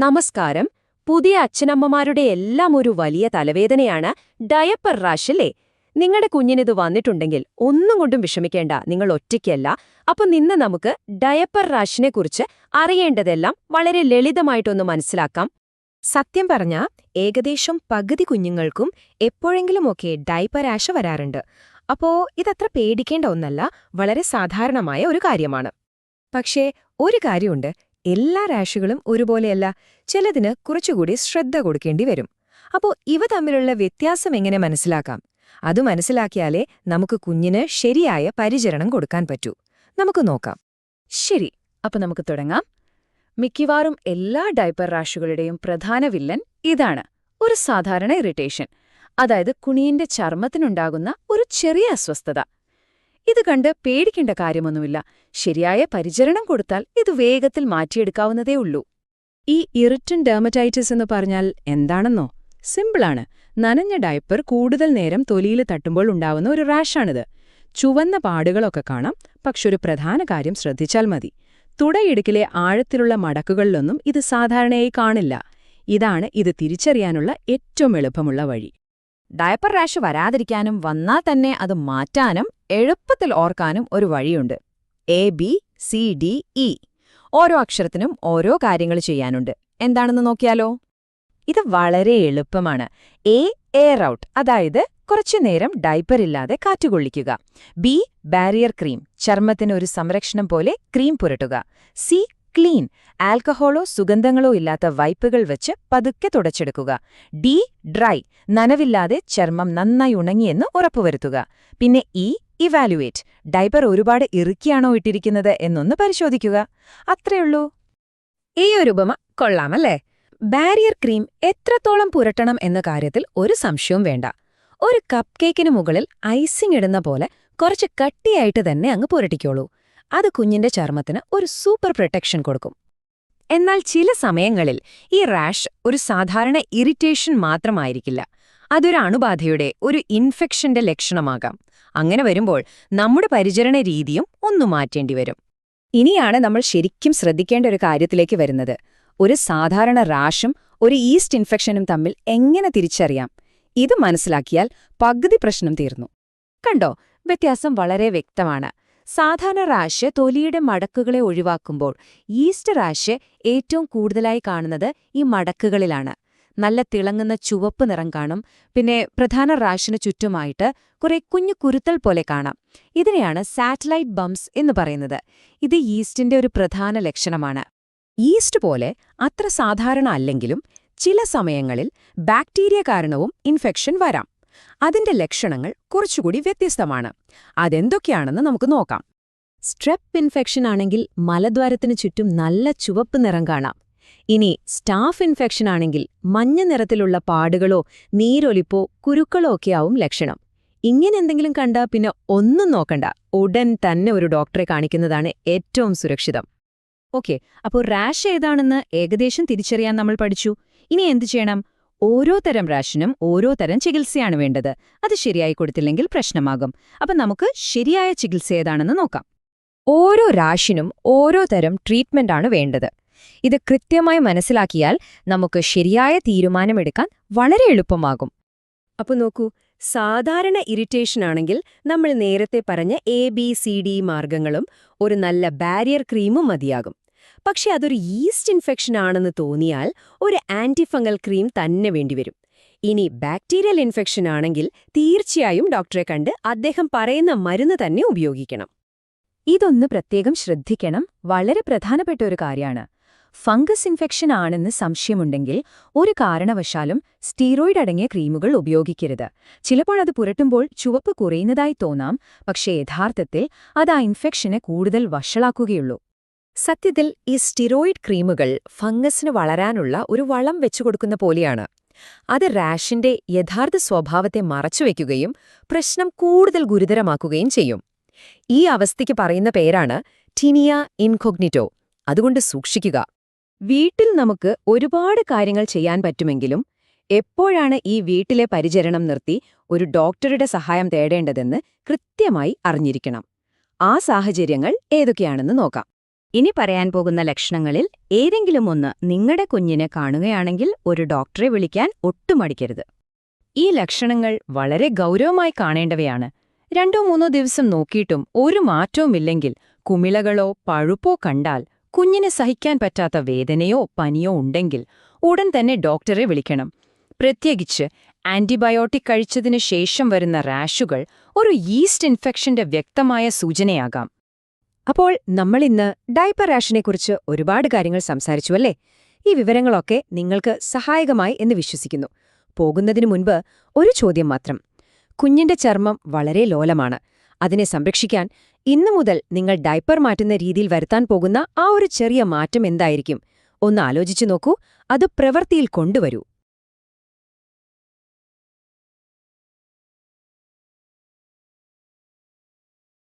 നമസ്കാരം. പുതിയ അച്ഛനമ്മമാരുടെ എല്ലാം ഒരു വലിയ തലവേദനയാണ് ഡയപ്പർ റാഷ് അല്ലേ? നിങ്ങളുടെ കുഞ്ഞിനിത് വന്നിട്ടുണ്ടെങ്കിൽ ഒന്നും കൊണ്ടും വിഷമിക്കേണ്ട, നിങ്ങൾ ഒറ്റയ്ക്കല്ല. അപ്പൊ നിന്ന് നമുക്ക് ഡയപ്പർ റാഷിനെക്കുറിച്ച് അറിയേണ്ടതെല്ലാം വളരെ ലളിതമായിട്ടൊന്ന് മനസ്സിലാക്കാം. സത്യം പറഞ്ഞാ ഏകദേശം പകുതി കുഞ്ഞുങ്ങൾക്കും എപ്പോഴെങ്കിലുമൊക്കെ ഡയപ്പർ റാഷ് വരാറുണ്ട്. അപ്പോ ഇതത്ര പേടിക്കേണ്ട ഒന്നല്ല, വളരെ സാധാരണമായ ഒരു കാര്യമാണ്. പക്ഷേ ഒരു കാര്യമുണ്ട്, എല്ലാ റാഷുകളും ഒരുപോലെയല്ല. ചിലതിന് കുറച്ചുകൂടി ശ്രദ്ധ കൊടുക്കേണ്ടി വരും. അപ്പോ ഇവ തമ്മിലുള്ള വ്യത്യാസം എങ്ങനെ മനസ്സിലാക്കാം? അത് മനസ്സിലാക്കിയാലേ നമുക്ക് കുഞ്ഞിന് ശരിയായ പരിചരണം കൊടുക്കാൻ പറ്റൂ. നമുക്ക് നോക്കാം. ശരി, അപ്പൊ നമുക്ക് തുടങ്ങാം. മിക്കവാറും എല്ലാ ഡയപ്പർ റാഷുകളുടെയും പ്രധാന വില്ലൻ ഇതാണ്: ഒരു സാധാരണ ഇറിറ്റേഷൻ. അതായത് കുഞ്ഞിന്റെ ചർമ്മത്തിനുണ്ടാകുന്ന ഒരു ചെറിയ അസ്വസ്ഥത. ഇത് കണ്ട് പേടിക്കേണ്ട കാര്യമൊന്നുമില്ല. ശരിയായ പരിചരണം കൊടുത്താൽ ഇത് വേഗത്തിൽ മാറ്റിയെടുക്കാവുന്നതേ ഉള്ളൂ. ഈ ഇറിറ്റന്റ് ഡെർമറ്റൈറ്റിസ് എന്ന് പറഞ്ഞാൽ എന്താണെന്നോ? സിമ്പിളാണ്. നനഞ്ഞ ഡയപ്പർ കൂടുതൽ നേരം തൊലിയിൽ തട്ടുമ്പോൾ ഉണ്ടാവുന്ന ഒരു റാഷാണിത്. ചുവന്ന പാടുകളൊക്കെ കാണാം. പക്ഷെ ഒരു പ്രധാന കാര്യം ശ്രദ്ധിച്ചാൽ മതി. തുടയിടുക്കിലെ ആഴത്തിലുള്ള മടക്കുകളിലൊന്നും ഇത് സാധാരണയായി കാണില്ല. ഇതാണ് ഇത് തിരിച്ചറിയാനുള്ള ഏറ്റവും എളുപ്പമുള്ള വഴി. ഡയപ്പർ റാഷ് വരാതിരിക്കാനും വന്നാൽ തന്നെ അത് മാറ്റാനും എളുപ്പത്തിൽ ഓർക്കാനും ഒരു വഴിയുണ്ട്. ABCDE. ഓരോ അക്ഷരത്തിനും ഓരോ കാര്യങ്ങൾ ചെയ്യാനുണ്ട്. എന്താണെന്ന് നോക്കിയാലോ? ഇത് വളരെ എളുപ്പമാണ്. എയർ ഔട്ട്, അതായത് കുറച്ചുനേരം ഡയപ്പറില്ലാതെ കാറ്റുകൊള്ളിക്കുക. B ബാരിയർ ക്രീം, ചർമ്മത്തിന് ഒരു സംരക്ഷണം പോലെ ക്രീം പുരട്ടുക. C ക്ലീൻ, ആൽക്കഹോളോ സുഗന്ധങ്ങളോ ഇല്ലാത്ത വൈപ്പുകൾ വെച്ച് പതുക്കെ തുടച്ചെടുക്കുക. D ഡ്രൈ, നനവില്ലാതെ ചർമ്മം നന്നായി ഉണങ്ങിയെന്ന് ഉറപ്പുവരുത്തുക. പിന്നെ ഇവാലുവേറ്റ്, ഡയപ്പർ ഒരുപാട് ഇറുക്കിയാണോ ഇട്ടിരിക്കുന്നത് എന്നൊന്ന് പരിശോധിക്കുക. അത്രയുള്ളൂ. ഈ ഒരു ഉപമ കൊള്ളാമല്ലേ? ബാരിയർ ക്രീം എത്രത്തോളം പുരട്ടണം എന്ന കാര്യത്തിൽ ഒരു സംശയവും വേണ്ട. ഒരു കപ്പ് കേക്കിന് മുകളിൽ ഐസിംഗ് ഇടുന്ന പോലെ കുറച്ച് കട്ടിയായിട്ട് തന്നെ അങ്ങ് പുരട്ടിക്കോളൂ. അത് കുഞ്ഞിന്റെ ചർമ്മത്തിന് ഒരു സൂപ്പർ പ്രൊട്ടക്ഷൻ കൊടുക്കും. എന്നാൽ ചില സമയങ്ങളിൽ ഈ റാഷ് ഒരു സാധാരണ ഇറിറ്റേഷൻ മാത്രമായിരിക്കില്ല. അതൊരു അണുബാധയുടെ, ഒരു ഇൻഫെക്ഷന്റെ ലക്ഷണമാകാം. അങ്ങനെ വരുമ്പോൾ നമ്മുടെ പരിചരണ രീതിയും ഒന്നു മാറ്റേണ്ടി വരും. ഇനിയാണ് നമ്മൾ ശരിക്കും ശ്രദ്ധിക്കേണ്ട ഒരു കാര്യത്തിലേക്ക് വരുന്നത്. ഒരു സാധാരണ റാഷും ഒരു ഈസ്റ്റ് ഇൻഫെക്ഷനും തമ്മിൽ എങ്ങനെ തിരിച്ചറിയാം? ഇത് മനസ്സിലാക്കിയാൽ പകുതി പ്രശ്നം തീർന്നു. കണ്ടോ, വ്യത്യാസം വളരെ വ്യക്തമാണ്. സാധാരണ റാഷ് തൊലിയുടെ മടക്കുകളെ ഒഴിവാക്കുമ്പോൾ ഈസ്റ്റ് റാഷ് ഏറ്റവും കൂടുതലായി കാണുന്നത് ഈ മടക്കുകളിലാണ്. നല്ല തിളങ്ങുന്ന ചുവപ്പ് നിറം കാണും. പിന്നെ പ്രധാന റാഷിന് ചുറ്റുമായിട്ട് കുറെ കുഞ്ഞു കുരുത്തൽ പോലെ കാണാം. ഇതിനെയാണ് സാറ്റലൈറ്റ് ബംപ്സ് എന്ന് പറയുന്നത്. ഇത് ഈസ്റ്റിന്റെ ഒരു പ്രധാന ലക്ഷണമാണ്. ഈസ്റ്റ് പോലെ അത്ര സാധാരണ അല്ലെങ്കിലും ചില സമയങ്ങളിൽ ബാക്ടീരിയ കാരണവും ഇൻഫെക്ഷൻ വരാം. അതിന്റെ ലക്ഷണങ്ങൾ കുറച്ചുകൂടി വ്യത്യസ്തമാണ്. അതെന്തൊക്കെയാണെന്ന് നമുക്ക് നോക്കാം. സ്ട്രെപ്പ് ഇൻഫെക്ഷൻ ആണെങ്കിൽ മലദ്വാരത്തിനു ചുറ്റും നല്ല ചുവപ്പ് നിറം കാണാം. ഇനി സ്റ്റാഫ് ഇൻഫെക്ഷൻ ആണെങ്കിൽ മഞ്ഞ നിറത്തിലുള്ള പാടുകളോ നീരൊലിപ്പോ കുരുക്കളോ ഒക്കെയാവും ലക്ഷണം. ഇങ്ങനെ എന്തെങ്കിലും കണ്ടാ പിന്നെ ഒന്നും നോക്കണ്ട, ഉടൻ തന്നെ ഒരു ഡോക്ടറെ കാണിക്കുന്നതാണ് ഏറ്റവും സുരക്ഷിതം. ഓക്കെ, അപ്പോൾ റാഷ് ഏതാണെന്ന് ഏകദേശം തിരിച്ചറിയാൻ നമ്മൾ പഠിച്ചു. ഇനി എന്തു ചെയ്യണം? ഓരോ തരം റാഷിനും ഓരോ തരം ചികിത്സയാണ് വേണ്ടത്. അത് ശരിയായി കൊടുത്തില്ലെങ്കിൽ പ്രശ്നമാകും. അപ്പം നമുക്ക് ശരിയായ ചികിത്സ ഏതാണെന്ന് നോക്കാം. ഓരോ റാഷിനും ഓരോ തരം ട്രീറ്റ്മെന്റാണ് വേണ്ടത്. ഇത് കൃത്യമായി മനസ്സിലാക്കിയാൽ നമുക്ക് ശരിയായ തീരുമാനമെടുക്കാൻ വളരെ എളുപ്പമാകും. അപ്പോൾ നോക്കൂ, സാധാരണ ഇറിറ്റേഷൻ ആണെങ്കിൽ നമ്മൾ നേരത്തെ പറഞ്ഞ ABCD മാർഗങ്ങളും ഒരു നല്ല ബാരിയർ ക്രീമും മതിയാകും. പക്ഷെ അതൊരു ഈസ്റ്റ് ഇൻഫെക്ഷൻ ആണെന്ന് തോന്നിയാൽ ഒരു ആന്റിഫംഗൽ ക്രീം തന്നെ വേണ്ടിവരും. ഇനി ബാക്ടീരിയൽ ഇൻഫെക്ഷൻ ആണെങ്കിൽ തീർച്ചയായും ഡോക്ടറെ കണ്ട് അദ്ദേഹം പറയുന്ന മരുന്ന് തന്നെ ഉപയോഗിക്കണം. ഇതൊന്ന് പ്രത്യേകം ശ്രദ്ധിക്കണം, വളരെ പ്രധാനപ്പെട്ട ഒരു കാര്യമാണ്. ഫംഗസ് ഇൻഫെക്ഷൻ ആണെന്ന് സംശയമുണ്ടെങ്കിൽ ഒരു കാരണവശാലും സ്റ്റീറോയിഡ് അടങ്ങിയ ക്രീമുകൾ ഉപയോഗിക്കരുത്. ചിലപ്പോൾ അത് പുരട്ടുമ്പോൾ ചുവപ്പ് കുറയുന്നതായി തോന്നാം, പക്ഷേ യഥാർത്ഥത്തിൽ അത് ആ ഇൻഫെക്ഷനെ കൂടുതൽ വഷളാക്കുകയുള്ളൂ. സത്യത്തിൽ ഈ സ്റ്റിറോയിഡ് ക്രീമുകൾ ഫംഗസിന് വളരാനുള്ള ഒരു വളം വെച്ചുകൊടുക്കുന്ന പോലെയാണ്. അത് റാഷിന്റെ യഥാർത്ഥ സ്വഭാവത്തെ മറച്ചുവെക്കുകയും പ്രശ്നം കൂടുതൽ ഗുരുതരമാക്കുകയും ചെയ്യും. ഈ അവസ്ഥയ്ക്ക് പറയുന്ന പേരാണ് ടിനിയ ഇൻകോഗ്നിറ്റോ. അതുകൊണ്ട് സൂക്ഷിക്കുക. വീട്ടിൽ നമുക്ക് ഒരുപാട് കാര്യങ്ങൾ ചെയ്യാൻ പറ്റുമെങ്കിലും എപ്പോഴാണ് ഈ വീട്ടിലെ പരിചരണം നിർത്തി ഒരു ഡോക്ടറുടെ സഹായം തേടേണ്ടതെന്ന് കൃത്യമായി അറിഞ്ഞിരിക്കണം. ആ സാഹചര്യങ്ങൾ ഏതൊക്കെയാണെന്ന് നോക്കാം. ഇനി പറയാൻ പോകുന്ന ലക്ഷണങ്ങളിൽ ഏതെങ്കിലും ഒന്ന് നിങ്ങളുടെ കുഞ്ഞിന് കാണുകയാണെങ്കിൽ ഒരു ഡോക്ടറെ വിളിക്കാൻ ഒട്ടും മടിക്കരുത്. ഈ ലക്ഷണങ്ങൾ വളരെ ഗൗരവമായി കാണേണ്ടവയാണ്. 2-3 ദിവസം നോക്കിയിട്ടും ഒരു മാറ്റവുമില്ലെങ്കിൽ, കുമിളകളോ പഴുപ്പോ കണ്ടാൽ, കുഞ്ഞിന് സഹിക്കാൻ പറ്റാത്ത വേദനയോ പനിയോ ഉണ്ടെങ്കിൽ ഉടൻ തന്നെ ഡോക്ടറെ വിളിക്കണം. പ്രത്യേകിച്ച് ആന്റിബയോട്ടിക് കഴിച്ചതിനു ശേഷം വരുന്ന റാഷുകൾ ഒരു ഈസ്റ്റ് ഇൻഫെക്ഷന്റെ വ്യക്തമായ സൂചനയാകാം. അപ്പോൾ നമ്മളിന്ന് ഡയപ്പർ റാഷിനെക്കുറിച്ച് ഒരുപാട് കാര്യങ്ങൾ സംസാരിച്ചുവല്ലേ? ഈ വിവരങ്ങളൊക്കെ നിങ്ങൾക്ക് സഹായകമായി എന്ന് വിശ്വസിക്കുന്നു. പോകുന്നതിനു മുൻപ് ഒരു ചോദ്യം മാത്രം. കുഞ്ഞിന്റെ ചർമ്മം വളരെ ലോലമാണ്. അതിനെ സംരക്ഷിക്കാൻ ഇന്നു മുതൽ നിങ്ങൾ ഡയപ്പർ മാറ്റുന്ന രീതിയിൽ വരുത്താൻ പോകുന്ന ആ ഒരു ചെറിയ മാറ്റം എന്തായിരിക്കും? ഒന്ന് ആലോചിച്ചു നോക്കൂ, അത് പ്രവൃത്തിയിൽ കൊണ്ടുവരൂ.